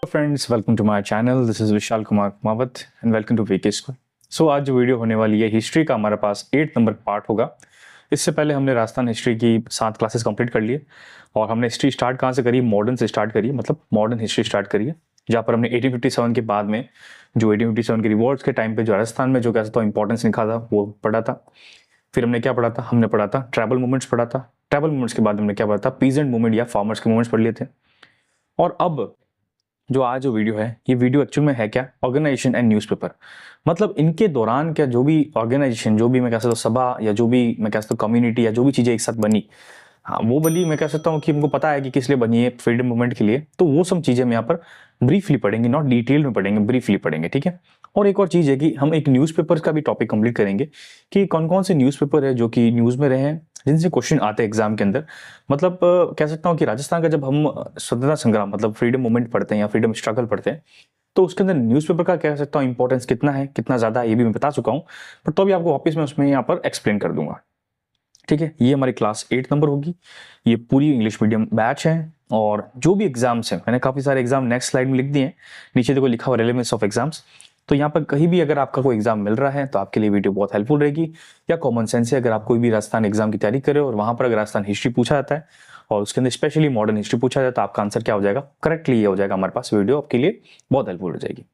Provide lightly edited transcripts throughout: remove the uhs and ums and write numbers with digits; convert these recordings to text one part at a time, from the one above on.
Friends, welcome to my channel. This is Vishal Kumar Kumawat and welcome to VK school. So आज जो video होने वाली है हिस्ट्री का, हमारे पास 8 नंबर पार्ट होगा। इससे पहले हमने राजस्थान हिस्ट्री की 7 क्लासेस कंप्लीट कर लिए और हमने हिस्ट्री स्टार्ट कहाँ से करी? मॉडर्न से स्टार्ट करी, मतलब मॉडर्न हिस्ट्री स्टार्ट करी है, जहाँ पर हमने 1857 के बाद में जो 1857 के रिवॉल्ट्स के टाइम पे जो राजस्थान में जो क्या था इंपॉर्टेंस लिखा था वो पढ़ा था। फिर हमने क्या पढ़ा था? हमने पढ़ा था ट्राइबल मूवमेंट्स पढ़ा था। ट्राइबल मूवमेंट्स के बाद हमने क्या पढ़ा था? पीजेंट मूवमेंट या फार्मर्स के मूवमेंट्स पढ़ लिए थे। और अब जो आज जो वीडियो है, ये वीडियो एक्चुअल में है क्या? Organisation and newspaper. मतलब इनके दौरान क्या जो भी ऑर्गेनाइजेशन, जो भी मैं कह सकता हूँ सभा, या जो भी मैं कह सकता हूँ कम्युनिटी, या जो भी चीज़ें एक साथ बनी, हाँ वो बली मैं कह सकता हूँ कि हमको पता है कि किस लिए बनी है, फ्रीडम मूवमेंट के लिए। तो वो सब चीज़ें हम यहाँ पर ब्रीफली पढ़ेंगे, नॉट डिटेल में पढ़ेंगे, ब्रीफली पढ़ेंगे, ठीक है। और एक और चीज़ है कि हम एक न्यूज़पेपर का भी टॉपिक कंप्लीट करेंगे कि कौन कौन से न्यूज़पेपर है जो कि न्यूज़ में रहे हैं, जिनसे क्वेश्चन आते हैं एग्जाम के अंदर। मतलब कह सकता हूँ कि राजस्थान का जब हम स्वतंत्रता संग्राम मतलब फ्रीडम मूवमेंट पढ़ते हैं या फ्रीडम स्ट्रगल पढ़ते हैं, तो उसके अंदर न्यूज़पेपर का कह सकता हूँ इंपॉर्टेंस कितना है, कितना ज़्यादा है, ये भी मैं बता चुका हूँ। पर तो भी आपको वापस मैं उसमें यहाँ पर एक्सप्लेन कर दूंगा, ठीक है। ये हमारी क्लास 8 नंबर होगी। ये पूरी इंग्लिश मीडियम बैच है और जो भी एग्जाम्स हैं, मैंने काफ़ी सारे एग्जाम नेक्स्ट स्लाइड में लिख दिए हैं, नीचे देखो लिखा हुआ रेलेवेंस ऑफ एग्जाम्स। तो यहाँ पर कहीं भी अगर आपका कोई एग्जाम मिल रहा है तो आपके लिए वीडियो बहुत हेल्पफुल रहेगी। या कॉमन सेंस से अगर आप कोई भी राजस्थान एग्जाम की तैयारी करें और वहाँ पर अगर राजस्थान हिस्ट्री पूछा जाता है और उसके अंदर स्पेशली मॉडर्न हिस्ट्री पूछा जाता है, तो आपका आंसर क्या हो जाएगा? करेक्टली ये हो जाएगा। हमारे पास वीडियो आपके लिए बहुत हेल्पफुल हो जाएगी,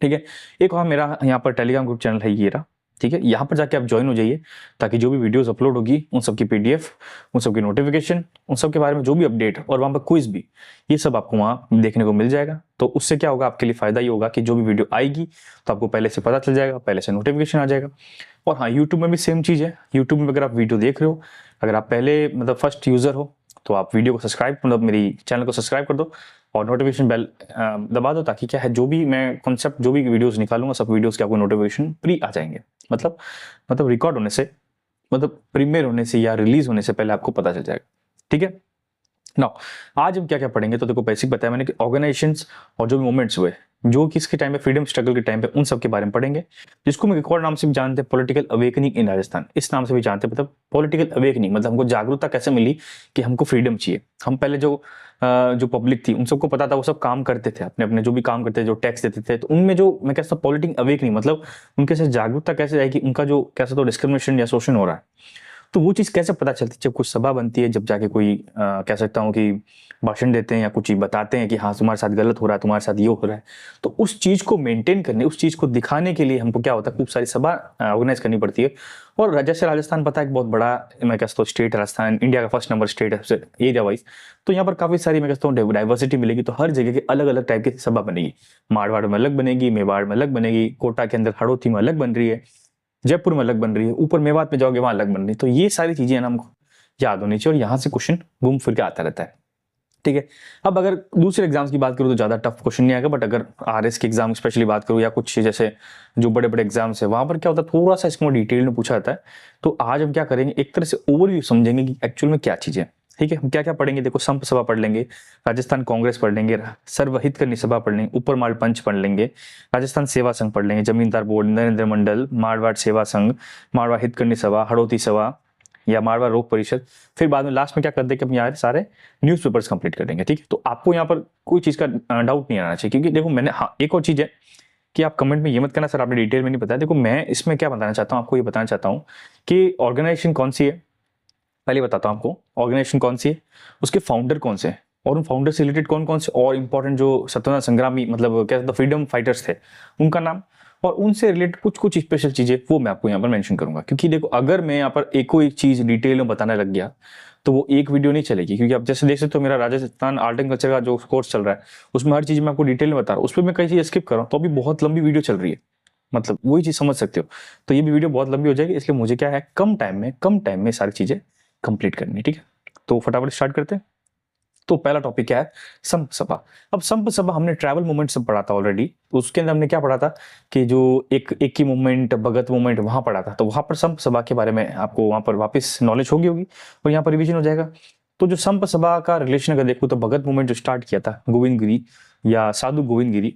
ठीक है। एक और मेरा यहाँ पर टेलीग्राम ग्रुप चैनल है ये रहा, ठीक है। यहाँ पर जाके आप ज्वाइन हो जाइए ताकि जो भी वीडियोस अपलोड होगी उन सब की पीडीएफ, उन सब की नोटिफिकेशन, उन सब के बारे में जो भी अपडेट और वहाँ पर क्विज भी, ये सब आपको वहाँ देखने को मिल जाएगा। तो उससे क्या होगा? आपके लिए फायदा ये होगा कि जो भी वीडियो आएगी तो आपको पहले से पता चल जाएगा, पहले से नोटिफिकेशन आ जाएगा। और हाँ, यूट्यूब में भी सेम चीज़ है। यूट्यूब में अगर आप वीडियो देख रहे हो, अगर आप पहले मतलब फर्स्ट यूज़र हो, तो आप वीडियो को सब्सक्राइब मतलब मेरी चैनल को सब्सक्राइब कर दो और नोटिफिकेशन बेल दबा दो, ताकि क्या है जो भी मैं कॉन्सेप्ट, जो भी वीडियोस निकालूंगा, सब वीडियोस के आपको नोटिफिकेशन फ्री आ जाएंगे। मतलब रिकॉर्ड होने से, मतलब प्रीमियर होने से या रिलीज होने से पहले आपको पता चल जाएगा, ठीक है। नाउ आज हम क्या क्या पढ़ेंगे? तो देखो बेसिक बताया मैंने कि ऑर्गेनाइजेशंस और जो भी मूवमेंट्स हुए जो किसके टाइम पे, फ्रीडम स्ट्रगल के टाइम पे, उन सब के बारे में पढ़ेंगे, जिसको हम एक और नाम से भी जानते हैं, पॉलिटिकल अवेकनिंग इन राजस्थान, इस नाम से भी जानते हैं। मतलब पॉलिटिकल अवेकनिंग मतलब हमको जागरूकता कैसे मिली कि हमको फ्रीडम चाहिए। हम पहले जो पब्लिक थी उन सबको पता था, वो सब काम करते थे अपने अपने जो भी काम करते थे, जो टैक्स देते थे, तो उनमें जो मैं कहता हूँ पॉलिटिकल अवेकनिंग मतलब उनके से जागरूकता कैसे आएगी, उनका जो कैसे तो डिस्क्रिमिनेशन या शोषण हो रहा है, तो वो चीज़ कैसे पता चलती है? जब कुछ सभा बनती है, जब जाके कोई कह सकता हूँ कि भाषण देते हैं या कुछ चीज़ बताते हैं कि हाँ तुम्हारे साथ गलत हो रहा है, तुम्हारे साथ ये हो रहा है, तो उस चीज़ को मेंटेन करने, उस चीज़ को दिखाने के लिए हमको क्या होता है? खूब सारी सभा ऑर्गेनाइज करनी पड़ती है। और जैसे राजस्थान पता है एक बहुत बड़ा मैं कहता हूँ स्टेट, राजस्थान इंडिया का फर्स्ट नंबर स्टेट है एरिया वाइज, तो यहाँ पर काफ़ी सारी मैं कहता हूँ डाइवर्सिटी मिलेगी। तो हर जगह की अलग अलग टाइप की सभा बनेगी। मारवाड़ में अलग बनेगी, मेवाड़ में अलग बनेगी, कोटा के अंदर हड़ौती में अलग बन रही है, जयपुर में अलग बन रही है, ऊपर मेवात में जाओगे वहां अलग बन रही है। तो ये सारी चीजें है ना हमको याद होनी चाहिए और यहाँ से क्वेश्चन घूम फिर के आता रहता है, ठीक है। अब अगर दूसरे एग्जाम्स की बात करूँ तो ज्यादा टफ क्वेश्चन नहीं आएगा, बट अगर आरएस के एग्जाम स्पेशली बात करूँ या कुछ जैसे जो बड़े बड़े एग्जाम्स है, वहां पर क्या होता है थोड़ा सा इसको डिटेल में पूछा जाता है। तो आज हम क्या करेंगे, एक तरह से ओवरव्यू समझेंगे कि एक्चुअल में क्या चीजें, ठीक है। हम क्या क्या पढ़ेंगे? देखो संप सभा पढ़ लेंगे, राजस्थान कांग्रेस पढ़ लेंगे, सर्वहित करनी सभा पढ़ लेंगे, ऊपर माल पंच पढ़ लेंगे, राजस्थान सेवा संघ पढ़ लेंगे, जमींदार बोर्ड, नरेंद्र मंडल, मारवाड़ सेवा संघ, मारवाड़ हित करनी सभा, हड़ौती सभा या मारवाड़ रोक परिषद। फिर बाद में लास्ट में क्या कर देंगे, हम यहाँ सारे न्यूज़पेपर्स कंप्लीट कर देंगे, ठीक है। तो आपको यहाँ पर कोई चीज़ का डाउट नहीं आना चाहिए, क्योंकि देखो मैंने, हाँ एक और चीज़ है कि आप कमेंट में ये मत करना सर आपने डिटेल में नहीं बताया। देखो मैं इसमें क्या बताना चाहता हूँ, आपको ये बताना चाहता हूँ कि ऑर्गेनाइजेशन कौन सी है, पहले बताता हूँ आपको ऑर्गेनाइजेशन कौन सी है, उसके फाउंडर कौन से हैं, और उन फाउंडर से रिलेटेड कौन कौन से और इंपॉर्टेंट जो स्वतंत्रता संग्रामी मतलब क्या कहते फ्रीडम फाइटर्स थे उनका नाम, और उनसे रिलेटेड कुछ कुछ स्पेशल चीजें वो मैं आपको यहाँ पर मेंशन करूंगा। क्योंकि देखो अगर मैं यहाँ पर एक कोई चीज डिटेल में बताने लग गया तो वो एक वीडियो नहीं चलेगी। क्योंकि आप जैसे देख सकते हो मेरा राजस्थान आर्ट एंड कल्चर का जो कोर्स चल रहा है उसमें हर चीज मैं आपको डिटेल में बता रहा हूँ, उस पर मैं कई चीज स्किप कर रहा हूँ तो अभी बहुत लंबी वीडियो चल रही है, मतलब वही चीज समझ सकते हो। तो ये भी वीडियो बहुत लंबी हो जाएगी, इसलिए मुझे क्या है कम टाइम में सारी चीजें कंप्लीट करनी, ठीक है। तो फटाफट स्टार्ट करते हैं। तो पहला टॉपिक क्या है? संप सभा। अब संप सभा हमने ट्रैवल मूवमेंट सब पढ़ा था ऑलरेडी, तो उसके अंदर हमने क्या पढ़ा था कि जो एक की मूवमेंट, भगत मूवमेंट वहां पढ़ा था, तो वहां पर संप सभा के बारे में आपको वहां पर वापस नॉलेज होगी और यहाँ पर रिवीजन हो जाएगा। तो जो संप सभा का रिलेशन अगर देखो तो भगत मूवमेंट जो स्टार्ट किया था गोविंद गिरी या साधु गोविंद गिरी,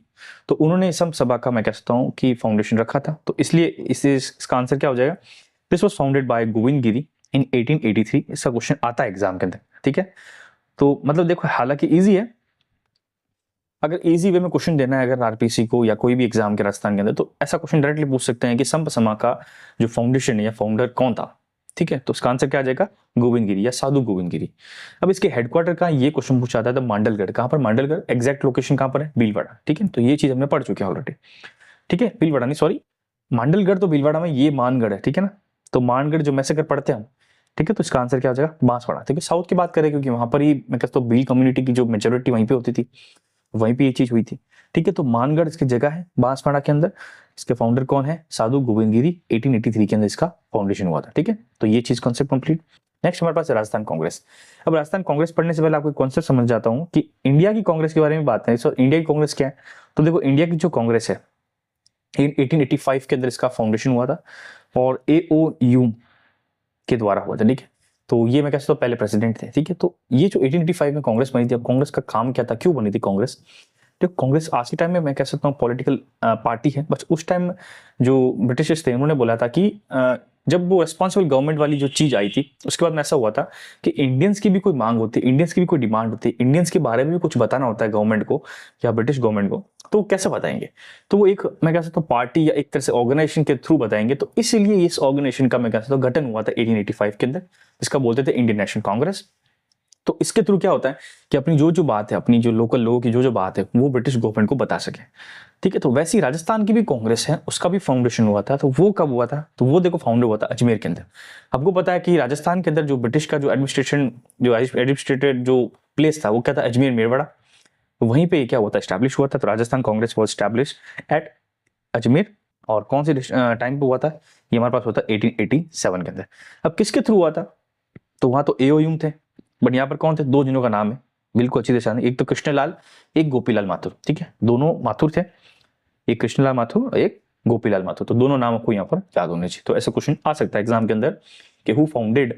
तो उन्होंने संप सभा का मैं कह सकता हूँ कि फाउंडेशन रखा था। तो इसलिए इसका आंसर क्या हो जाएगा? This was founded by Govind Giri in 1883। इसका क्वेश्चन आता है एग्जाम के अंदर, ठीक है। तो मतलब देखो हालांकि इजी है, अगर इजी वे में क्वेश्चन देना है अगर आरपीसी को या कोई भी एग्जाम के राजस्थान के अंदर, तो ऐसा क्वेश्चन डायरेक्टली पूछ सकते हैं कि संप समा का जो फाउंडेशन है या फाउंडर कौन था। ठीक है, तो इसका आंसर क्या आ जाएगा, गोविंद गिरी या साधु गोविंद गिरी। अब इसके हेडक्वार्टर का ये क्वेश्चन पूछा था, तो मांडलगढ़, कहाँ पर मांडलगढ़, एग्जैक्ट लोकेशन कहाँ पर है, भीलवाड़ा। ठीक है, तो ये चीज हमने पढ़ चुके हैं ऑलरेडी। ठीक है, भीलवाड़ा नहीं, सॉरी, मांडलगढ़ तो भीलवाड़ा में, ये मानगढ़ है। ठीक है ना, तो मानगढ़ जो मैसेकर पढ़ते हैं हम। ठीक है, तो इसका आंसर क्या हो जाएगा, बांसवाड़ा। ठीक है, साउथ की बात करें क्योंकि वहां पर ही मैं कहता हूँ भील कम्युनिटी की जो मेजोरिटी वहीं पे होती थी, वहीं पे ये चीज हुई थी। ठीक है, तो मानगढ़ इसकी जगह है बांसवाड़ा के अंदर। इसके फाउंडर कौन है, साधु गोविंद गिरी। 1883 के अंदर इसका फाउंडेशन हुआ था। ठीक है, तो ये चीज कॉन्सेप्ट कंप्लीट। नेक्स्ट हमारे पास है राजस्थान कांग्रेस। अब राजस्थान कांग्रेस पढ़ने से पहले आपको कॉन्सेप्ट समझ जाता हूँ कि इंडिया की कांग्रेस के बारे में बात है। सो इंडिया की कांग्रेस क्या है, तो देखो इंडिया की जो कांग्रेस है 1885 के अंदर इसका फाउंडेशन हुआ था और AOU के द्वारा हुआ था। ठीक है, तो ये मैं कह सकता हूँ पहले प्रेसिडेंट थे। ठीक है, तो ये जो 1885 में कांग्रेस बनी थी, अब कांग्रेस का काम क्या था, क्यों बनी थी कांग्रेस। तो कांग्रेस आज के टाइम में मैं कह सकता हूँ पॉलिटिकल पार्टी है, बस उस टाइम जो ब्रिटिशर्स थे उन्होंने बोला था कि जब वो रेस्पॉन्सिबल गवर्नमेंट वाली जो चीज आई थी, उसके बाद में ऐसा हुआ था कि इंडियंस की भी कोई मांग होती है, इंडियंस की भी कोई डिमांड होती है, इंडियंस के बारे में भी कुछ बताना होता है गवर्नमेंट को या ब्रिटिश गवर्नमेंट को, तो वो कैसे बताएंगे। तो वो एक मैं कह सकता हूँ पार्टी या एक तरह से ऑर्गेनाइजेशन के थ्रू बताएंगे। तो इसलिए इस ऑर्गेनाइजेशन का मैं कह सकता हूँ गठन हुआ था 1885 के अंदर, जिसका बोलते थे इंडियन नेशनल कांग्रेस। तो इसके थ्रू क्या होता है कि अपनी जो जो बात है, अपनी जो लोकल लोगों की जो जो बात है, वो ब्रिटिश गवर्नमेंट को बता सके। ठीक है, तो वैसे ही राजस्थान की भी कांग्रेस है, उसका भी फाउंडेशन हुआ था। तो वो कब हुआ था, तो वो देखो फाउंडर हुआ था अजमेर के अंदर। आपको पता है कि राजस्थान के अंदर जो ब्रिटिश का जो एडमिनिस्ट्रेशन, जो एडमिनिस्ट्रेटेड जो प्लेस था, वो क्या था, अजमेर मेरवाड़ा। तो वहीं पे क्या हुआ था, स्टैब्लिश हुआ था। तो Rajasthan Congress was establish at Ajmer. और कौन से टाइम पे हुआ था, ये हमारे पास हुआ था 1887 के अंदर। अब किसके थ्रू हुआ था, तो वहां तो AOU थे, बट यहाँ पर कौन थे, दो जिनों का नाम है बिल्कुल अच्छी तरह से, एक तो कृष्णलाल, एक गोपीलाल माथुर। ठीक है, दोनों माथुर थे, एक कृष्णलाल माथुर और एक गोपीलाल माथुर। तो दोनों नाम आपको यहाँ पर याद होने चाहिए। तो ऐसा क्वेश्चन आ सकता है एग्जाम के अंदर कि who founded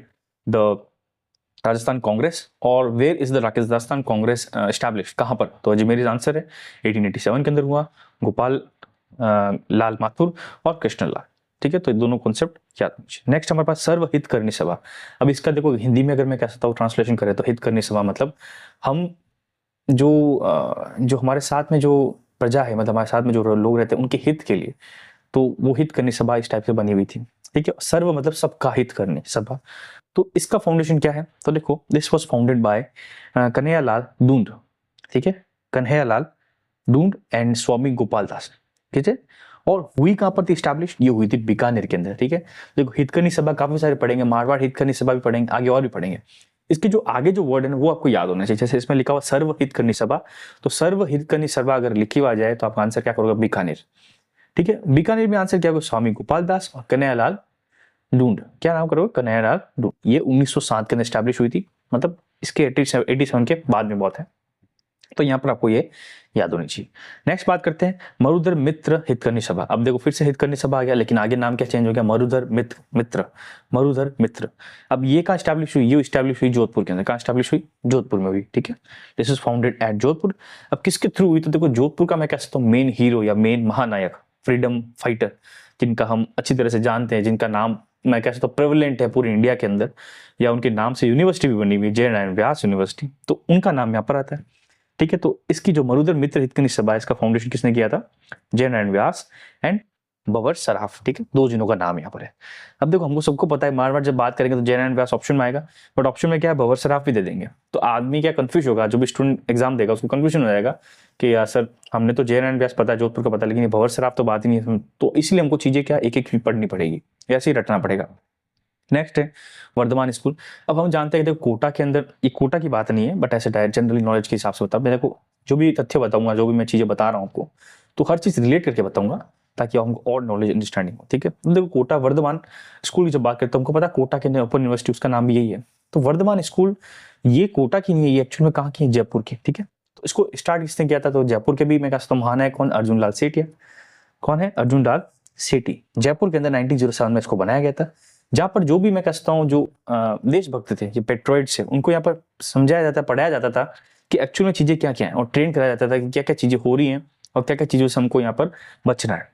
the Rajasthan Congress और where is the Rajasthan Congress establish, कहाँ पर, तो अजमेर आंसर है। 1887 के अंदर हुआ, गोपाल लाल माथुर और कृष्णलाल। ठीक है, तो ये दोनों कॉन्सेप्ट याद होंगे। नेक्स्ट हमारे पास सर्व हित करनी सभा। अब इसका देखो हिंदी में अगर मैं कह सकता हूँ ट्रांसलेशन करें तो हित करनी सभा मतलब हम जो हमारे साथ में जो प्रजा है, मतलब हमारे साथ में जो लोग रहते हैं उनके हित के लिए, तो वो हित करनी सभा इस टाइप से बनी हुई थी। ठीक है, सर्व मतलब सबका हित करनी सभा। तो इसका फाउंडेशन क्या है, तो देखो this was founded by Kanhaiyalal Dund. ठीक है, कन्हैयालाल डूंड एंड स्वामी गोपाल दास। ठीक है, और हुई कहां पर थी स्टैब्लिश, ये हुई थी बीकानेर के अंदर। ठीक है, देखो हितकर्नी सभा काफी सारे पढ़ेंगे, मारवाड़ हितकर्नी सभा भी पढ़ेंगे, आगे और भी पढ़ेंगे। इसके जो आगे जो वर्ड है ना वो आपको याद होना चाहिए। जैसे इसमें लिखा हुआ सर्व हितकर्नी सभा, तो सर्व हितकर्नी सभा अगर लिखी हुआ जाए तो आपका आंसर क्या करोगे, बीकानेर। ठीक है, बीकानेर में आंसर क्या होगा, स्वामी गोपाल दास और कन्हैयालाल डूंड। क्या नाम करोगे, कन्हैयालाल डूंड। ये 1907 के अंदर स्टैब्लिश हुई थी, मतलब इसके 87 के बाद में बहुत है। तो यहाँ पर आपको ये याद होनी चाहिए। नेक्स्ट बात करते हैं मरुधर मित्र हितकर्नी सभा। अब देखो फिर से हितकर्नी सभा आ गया, लेकिन आगे नाम क्या चेंज हो गया, मरुधर मित्र, मरुधर मित्र। अब ये कहाँ स्टैब्लिश हुई, ये स्टैब्लिश हुई जोधपुर के अंदर। कहाँ स्टैब्लिश हुई, जोधपुर में हुई। ठीक है, this is founded at Jodhpur. अब किसके थ्रू हुई, तो देखो जोधपुर का मैं कह सकता हूँ मेन हीरो या मेन महानायक, फ्रीडम फाइटर, जिनका हम अच्छी तरह से जानते हैं, जिनका नाम मैं कह सकता हूँ प्रेवलेंट है पूरी इंडिया के अंदर, या उनके नाम से यूनिवर्सिटी भी बनी हुई, जय नारायण व्यास यूनिवर्सिटी, तो उनका नाम यहाँ पर आता है। ठीक है, तो इसकी जो मरुधर मित्र हितकर्नी सभा, इसका फाउंडेशन किसने किया था, जय नारायण व्यास एंड बबर सराफ। ठीक है, दो जिनों का नाम यहाँ पर है। अब देखो हमको सबको पता है मारवाड़ जब बात करेंगे तो जय नारायण व्यास ऑप्शन में आएगा, बट ऑप्शन में क्या है, बबर सराफ भी दे देंगे। तो आदमी क्या कंफ्यूज होगा, जो भी स्टूडेंट एग्जाम देगा उसको कंफ्यूजन हो जाएगा कि यार सर हमने तो जय नारायण व्यास पता है, जोधपुर का पता है, लेकिन ये बबर सराफ तो बात ही नहीं है। तो इसलिए हमको चीजें क्या एक एक पढ़नी पड़ेगी, ऐसे ही रटना पड़ेगा। नेक्स्ट है वर्धमान स्कूल। अब हम जानते हैं देखो कोटा के अंदर, ये कोटा की बात नहीं है बट ऐसे जनरली नॉलेज के हिसाब से बता, मैं देखो जो भी तथ्य बताऊंगा, जो भी मैं चीजें बता रहा हूँ आपको, तो हर चीज रिलेट करके बताऊंगा ताकि हमको और नॉलेज अंडरस्टैंडिंग हो। ठीक है, तो देखो कोटा वर्धमान स्कूल की जब बात करते हैं, हमको पता है कोटा के अंदर ओपन यूनिवर्सिटी, उसका नाम भी यही है। तो वर्धमान स्कूल ये कोटा की नहीं है, ये एक्चुअल में कहाँ की है, जयपुर की। ठीक है, तो इसको स्टार्ट किसने किया था, तो जयपुर के भी मैं कहता हूँ महानायक कौन, अर्जुन लाल सेठिया। कौन है, अर्जुन लाल सेठी। जयपुर के अंदर 1907 में इसको बनाया गया था, जहां पर जो भी मैं कहता हूँ जो देशभक्त थे, जो पेट्रोइट्स है, उनको यहाँ पर समझाया जाता, पढ़ाया जाता था कि एक्चुअल में चीजें क्या क्या है, और ट्रेन कराया जाता था कि क्या क्या चीजें हो रही हैं और क्या क्या चीजों से हमको यहाँ पर बचना है।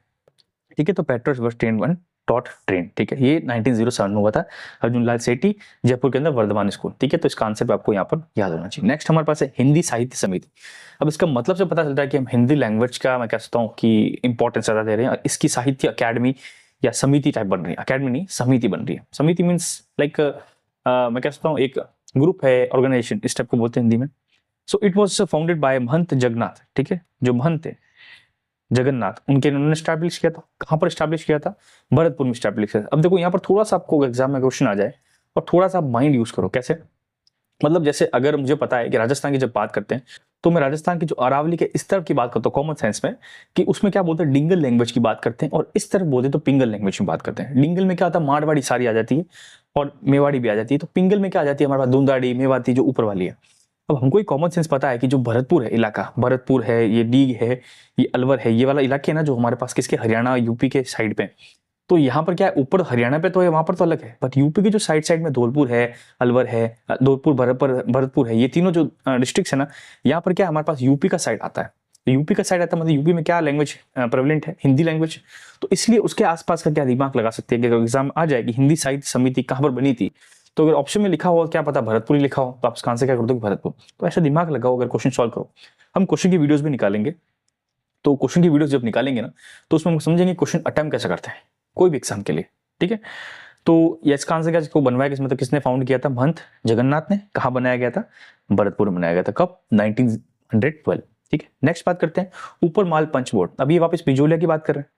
ठीक है, तो patriots was train one taught train, ठीक है। ये 1907 में हुआ था, अर्जुन लाल सेठी, जयपुर के अंदर वर्धमान स्कूल, ठीक है। तो इसका आंसर आपको यहाँ पर याद होना चाहिए। नेक्स्ट हमारे पास है हिंदी साहित्य समिति। अब इसका मतलब से पता चलता है कि हम हिंदी लैंग्वेज का मैं कह सकता हूँ कि इंपॉर्टेंस ज़्यादा दे रहे हैं, और इसकी साहित्य अकेडमी या समिति टाइप बन रही है, अकेडमी नहीं समिति बन रही है। समिति मीन्स लाइक मैं कह सकता हूँ एक ग्रुप है, ऑर्गेनाइजेशन, इस टाइप को बोलते हैं हिंदी में। So it was founded by Mahant Jagannath, ठीक है। जो महंत है जगन्नाथ, उन्होंने स्टैब्लिश किया था। कहाँ पर स्टैब्लिश किया था? भरतपुर में स्टैब्लिश किया था। अब देखो यहाँ पर थोड़ा सा आपको एग्जाम में क्वेश्चन आ जाए और थोड़ा सा माइंड यूज करो। कैसे? मतलब जैसे अगर मुझे पता है कि राजस्थान की जब बात करते हैं तो मैं राजस्थान की जो अरावली के इस तरफ की बात करता हूँ कॉमन सेंस में, कि उसमें क्या बोलते हैं डिंगल लैंग्वेज की बात करते हैं, और इस तरफ बोलते हैं तो पिंगल लैंग्वेज में बात करते हैं। डिंगल में क्या होता है? मारवाड़ी सारी आ जाती है और मेवाड़ी भी आ जाती है। तो पिंगल में क्या आ जाती है? हमारे पास धुंधाड़ी, मेवाती जो ऊपर वाली है। अब हमको एक कॉमन सेंस पता है कि जो भरतपुर है इलाका, भरतपुर है, ये डीग है, ये अलवर है, ये वाला इलाके है ना जो हमारे पास किसके, हरियाणा यूपी के साइड पे। तो यहाँ पर क्या है, ऊपर हरियाणा पे तो है, वहां पर तो अलग है, बट यूपी के जो साइड साइड में धौलपुर है, अलवर है, धौलपुर, भरतपुर है, ये तीनों जो डिस्ट्रिक्ट है ना, यहाँ पर क्या हमारे पास यूपी का साइड आता है। तो यूपी का साइड आता है मतलब यूपी में क्या लैंग्वेज प्रेवलेंट है? हिंदी लैंग्वेज। तो इसलिए उसके आसपास का क्या दिमाग लगा सकते हैं कि अगर एग्जाम आ जाए कि हिंदी साहित्य समिति कहाँ पर बनी थी, तो अगर ऑप्शन में लिखा हो क्या पता भरतपुर ही लिखा हो, तो आप इसका आंसर क्या कर दो? भरतपुर। तो ऐसा दिमाग लगाओ, अगर क्वेश्चन सॉल्व करो। हम क्वेश्चन की वीडियोस भी निकालेंगे, तो क्वेश्चन की वीडियोस जब निकालेंगे ना तो उसमें हम समझेंगे क्वेश्चन अटेम्प्ट कैसे करते हैं कोई भी एग्जाम के लिए, ठीक है। तो ये इसका आंसर क्या, जिसको बनवाया किस मतलब किसने फाउंड किया था? महंत जगन्नाथ ने। कहाँ बनाया गया था? भरतपुर में बनाया गया था। कब? 1912, ठीक है। नेक्स्ट बात करते हैं ऊपर माल पंच बोर्ड। अभी वापस बिजोलिया की बात कर रहे हैं।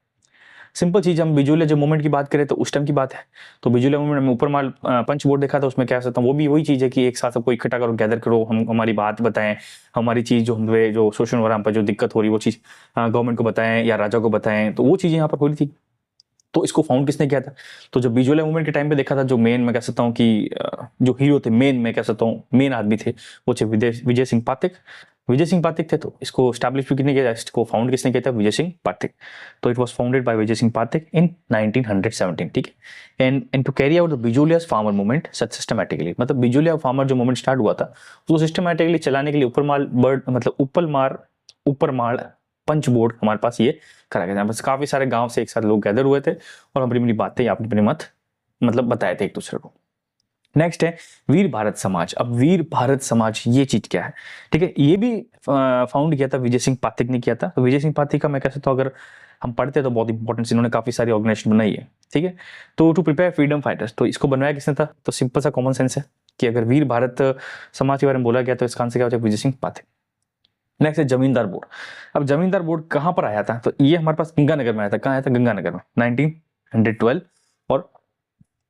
सिंपल चीज, हम बिजोलिया जब मूवमेंट की बात करें तो उस टाइम की बात है। तो बिजोलिया मूवमेंट में ऊपर माल पंच बोर्ड देखा था, उसमें क्या सकता हूँ, वो भी वही चीज है कि एक साथ सबको इकट्ठा करो, गैदर करो, हम हमारी बात बताएं, हमारी चीज जो हमें जो शोषण हो रहा है, हम पर जो दिक्कत हो रही है वो चीज गवर्नमेंट को बताएं या राजा को बताएं। तो वो चीजें यहाँ पर हो रही थी। तो इसको फाउंड किसने किया था? तो जब बिजोलिया मूवमेंट के टाइम पे देखा था, जो मेन मैं कह सकता हूँ कि जो हीरो थे, मेन मैं कह सकता हूँ मेन आदमी थे, वो थे विजय सिंह पातिक। विजय सिंह पातिक थे। तो इसको स्टैब्लिश भी किसने किया, इसको फाउंड किसने किया था? विजय सिंह पातिक। तो it was founded by Vijay Singh Pathik in 1917, ठीक है। And to carry out the Bijolia's farmer movement systematically, मतलब बिजोलिया फार्मर जो मूवमेंट स्टार्ट हुआ था उसको सिस्टमैटिकली चलाने के लिए ऊपर माल पंच बोर्ड हमारे पास ये करा गया था। बस काफी सारे गांव से एक साथ लोग गैदर हुए थे और अपनी अपनी बातें अपने अपने मत मतलब बताए थे एक दूसरे को। नेक्स्ट है वीर भारत समाज। अब वीर भारत समाज ये चीज क्या है, ठीक है। ये भी फाउंड किया था विजय सिंह पातिक ने किया था। तो विजय सिंह पातिक का मैं कह सकता हूँ अगर हम पढ़ते तो बहुत इंपॉर्टेंस, इन्होंने काफी सारी ऑर्गेनाइजेशन बनाई है, ठीक है। तो टू प्रिपेयर फ्रीडम फाइटर्स, तो इसको बनवाया किसने था? तो सिंपल सा कॉमन सेंस है कि अगर वीर भारत समाज के बारे में बोला गया तो इसका आंसर क्या हो जाएगा? विजय सिंह पातिक। नेक्स्ट है जमींदार बोर्ड। अब जमींदार बोर्ड कहां पर आया था? तो ये हमारे पास गंगानगर में आया था। कहां आया था? गंगानगर में 1912। और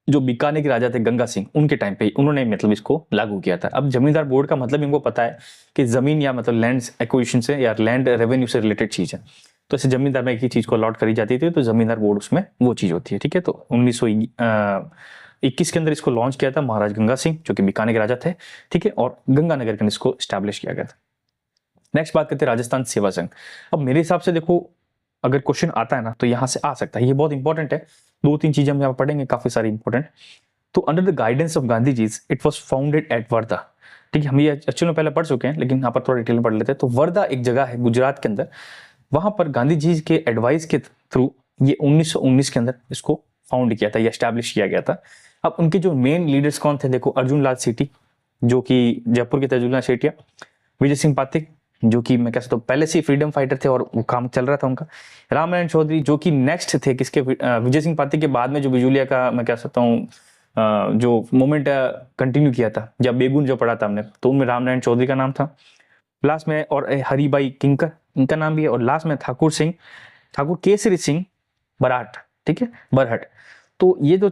जो बीकानेर के राजा थे गंगा सिंह, उनके टाइम पे उन्होंने मतलब इसको लागू किया था। अब जमींदार बोर्ड का मतलब इनको पता है कि जमीन या मतलब लैंड एक्विजिशन से या लैंड रेवेन्यू से रिलेटेड चीज है। तो ऐसे जमींदार में एक ही चीज को अलॉट करी जाती थी, तो जमींदार बोर्ड उसमें वो चीज होती है, ठीक है। तो 1921 के अंदर इसको लॉन्च किया था महाराज गंगा सिंह, जो कि बीकानेर के राजा थे, ठीक है। और गंगानगर के अंदर इसको स्टैब्लिश किया गया था। नेक्स्ट बात करते हैं राजस्थान सेवा संघ। अब मेरे हिसाब से देखो अगर क्वेश्चन आता है ना तो यहां से आ सकता है, ये बहुत इंपॉर्टेंट है। दो तीन चीजें हम यहाँ पढ़ेंगे काफी सारी इंपॉर्टेंट। तो under the guidance of Gandhi ji it was founded at Wardha, ठीक है। हम ये एक्चुअली में पहले पढ़ चुके हैं लेकिन यहाँ पर थोड़ा डिटेल में पढ़ लेते हैं। तो वर्धा एक जगह है गुजरात के अंदर, वहां पर गांधी जी के एडवाइस के थ्रू ये 1919 के अंदर इसको फाउंड किया था या स्टैब्लिश किया गया था। अब उनके जो मेन लीडर्स कौन थे? देखो अर्जुन लाल सेठी जो कि जयपुर के थे, अर्जुन लाल सेठिया, विजय सिंह पातिक जो कि मैं कह सकता हूँ पहले से फ्रीडम फाइटर थे और वो काम चल रहा था उनका, रामनारायण चौधरी जो कि नेक्स्ट थे किसके, विजय सिंह पातिक के बाद में जो बिजोलिया का मैं कह सकता हूँ जो मूवमेंट कंटिन्यू किया था, जब बेगुन जो पढ़ा था हमने, तो उनमें रामनारायण चौधरी का नाम था लास्ट में, और हरिबाई किंकर इनका नाम भी है, और लास्ट में ठाकुर केसरी सिंह बराट, ठीक है, बरहट। तो ये जो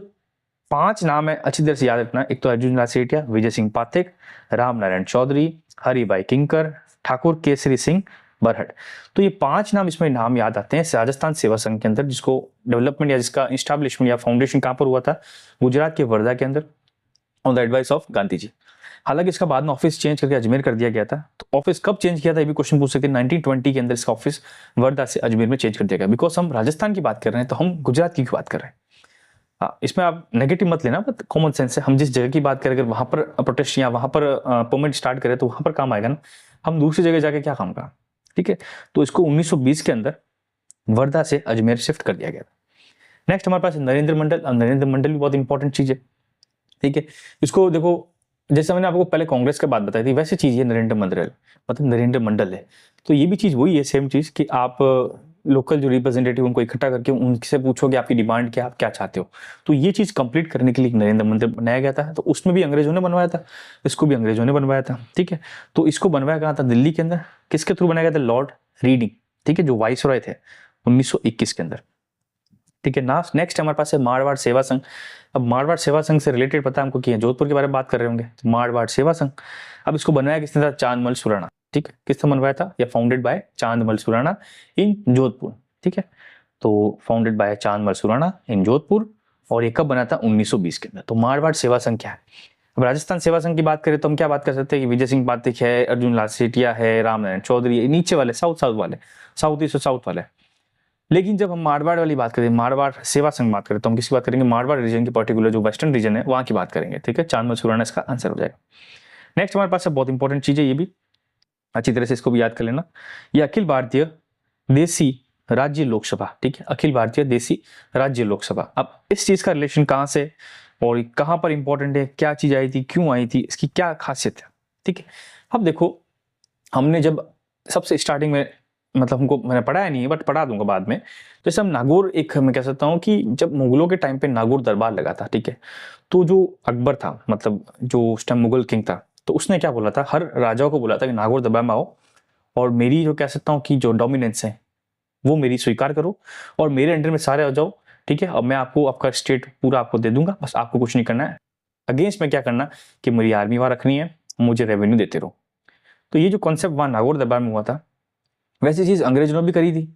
5 नाम है अच्छी तरह से याद रखना। एक तो अर्जुन लाल सेठिया, विजय सिंह पातिक, रामनारायण चौधरी, हरिबाई किंकर, ठाकुर केसरी सिंह बरहट। तो ये 5 नाम इसमें नाम याद आते हैं राजस्थान सेवा संघ के अंदर, जिसको डेवलपमेंट या जिसका इंस्टैब्लिशमेंट या फाउंडेशन कहां पर हुआ था? गुजरात के वर्धा के अंदर, on the advice of Gandhi ji. हालांकि इसका बाद में ऑफिस चेंज करके अजमेर कर दिया गया था। तो ऑफिस कब चेंज किया था ये भी क्वेश्चन पूछ सकते हैं। 1920 के अंदर इसका ऑफिस वर्धा से अजमेर में चेंज कर दिया गया। बिकॉज हम राजस्थान की बात कर रहे हैं तो हम गुजरात की बात कर रहे हैं। हाँ, इसमें आप नेगेटिव मत लेना, बट कॉमन सेंस है। हम जिस जगह की बात करें अगर वहां पर प्रोटेस्ट या वहां पर परमिट स्टार्ट करें तो वहां पर काम आएगा ना, हम दूसरी जगह जाके क्या काम का, ठीक है। तो इसको 1920 के अंदर वर्धा से अजमेर शिफ्ट कर दिया गया था। नेक्स्ट हमारे पास नरेंद्र मंडल। अब नरेंद्र मंडल भी बहुत इंपॉर्टेंट चीज है, ठीक है। इसको देखो, जैसे मैंने आपको पहले कांग्रेस के बात बताई थी, वैसे चीज है नरेंद्र मंडल, मतलब नरेंद्र मंडल है। तो ये भी चीज वही है, सेम चीज, कि आप लोकल जो रिप्रेजेंटेटिव उनको इकट्ठा करके उनसे पूछोगे आपकी डिमांड क्या, आप क्या चाहते हो। तो ये चीज कंप्लीट करने के लिए नरेंद्र मंदिर बनाया गया था। तो उसमें भी अंग्रेजों ने बनवाया था, इसको भी अंग्रेजों ने बनवाया था, ठीक है। तो इसको बनवाया कहाँ था? दिल्ली के अंदर। किसके थ्रू बनाया गया था? लॉर्ड रीडिंग, ठीक है, जो वाइसरॉय थे 1921 के अंदर, ठीक है। नेक्स्ट हमारे पास है मारवाड़ सेवा संघ। अब मारवाड़ सेवा संघ से रिलेटेड पता है हमको कि जोधपुर के बारे में बात कर रहे होंगे, तो मारवाड़ सेवा संघ। अब इसको बनाया किसने था? चांदमल सुराणा, ठीक है। किसने बनवाया था? या फाउंडेड बाय चांदमल सुराणा इन जोधपुर, ठीक है। तो फाउंडेड बाय चांदमल सुराणा इन जोधपुर, और ये कब बना था? 1920 के अंदर। तो मारवाड़ सेवा संघ क्या है? अब राजस्थान सेवा संघ की बात करें तो हम क्या बात कर सकते हैं कि विजय सिंह पाठक है, अर्जुन लाल सेठिया है, रामनारायण चौधरी है, नीचे वाले साउथ वाले, साउथ ईस्ट और साउथ वाले। लेकिन जब हम मारवाड़ वाली बात करें, मारवाड़ सेवा संघ बात करें, तो हम किसकी बात करेंगे? मारवाड़ रीजन की, पर्टिकुलर जो वेस्टर्न रीजन है वहां की बात करेंगे, ठीक है। चांदमल सुराणा इसका आंसर हो जाएगा। नेक्स्ट हमारे पास है बहुत इंपॉर्टेंट चीज है, ये भी अच्छी तरह से इसको भी याद कर लेना। ये अखिल भारतीय देसी राज्य लोकसभा, ठीक है, अखिल भारतीय देसी राज्य लोकसभा। अब इस चीज का रिलेशन कहां से और कहां पर इंपॉर्टेंट है, क्या चीज आई थी, क्यों आई थी, इसकी क्या खासियत है, ठीक है। अब देखो, हमने जब सबसे स्टार्टिंग में, मतलब हमको मैंने पढ़ाया नहीं है बट पढ़ा दूंगा बाद में। जैसे हम नागौर, एक मैं कह सकता हूँ कि जब मुगलों के टाइम पे नागौर दरबार लगा था, ठीक है। तो जो अकबर था, मतलब जो उस टाइम मुगल किंग था, तो उसने क्या बोला था? हर राजाओं को बोला था कि नागौर दरबार में आओ और मेरी जो कह सकता हूँ कि जो डोमिनेंस है वो मेरी स्वीकार करो और मेरे अंडर में सारे आ जाओ, ठीक है। अब मैं आपको आपका स्टेट पूरा आपको दे दूंगा, बस आपको कुछ नहीं करना है। अगेंस्ट में क्या करना कि मेरी आर्मी वहां रखनी है, मुझे रेवेन्यू देते रहो। तो ये जो कॉन्सेप्ट वहां नागौर दरबार में हुआ था, वैसी चीज अंग्रेजों ने भी करी थी।